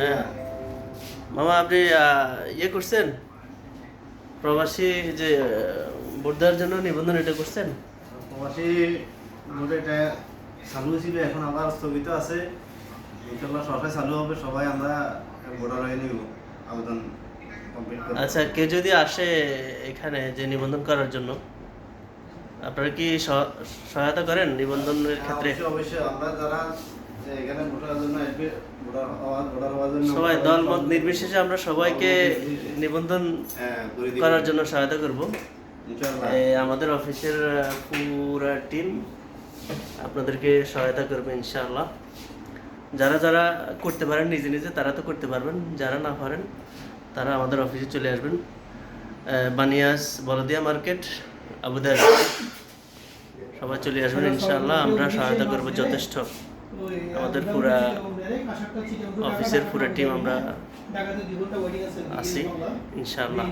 হ্যাঁ মামা, আপনি ইয়ে করছেন, প্রবাসী যে ভোট দেওয়ার জন্য নিবন্ধন এটা করছেন? প্রবাসী ভোট এটা চালু ছিল, এখন আবার স্থগিত আছে। ইনশাল্লাহ সরকার চালু হবে, সবাই আমরা ভোটার হয়ে নিব, আবেদন কমপ্লিট করব। আচ্ছা, কেউ যদি আসে এখানে যে নিবন্ধন করার জন্য, আপনারা কি সহায়তা করেন নিবন্ধনের ক্ষেত্রে? অবশ্যই অবশ্যই, আমরা যারা এখানে ভোটার জন্য আসবে, ভোটার হওয়ার জন্য সবাই দল মত নির্বিশেষে আমরা সবাইকে নিবন্ধন করে দিব করার জন্য সহায়তা করব। ইনশাল্লাহ। আমাদের অফিসের পুরা টিম আপনাদেরকে সহায়তা করবে ইনশাআল্লাহ। যারা যারা করতে পারেন নিজে নিজে তারা তো করতে পারবেন, যারা না পারেন তারা আমাদের অফিসে চলে আসবেন। বানিয়াস বলদিয়া মার্কেট, আবুধাবি, সবাই চলে আসবেন ইনশাআল্লাহ। আমরা সহায়তা করব যথেষ্ট। আমাদের পুরা অফিসের পুরা টিম আমরা আছি ইনশাআল্লাহ।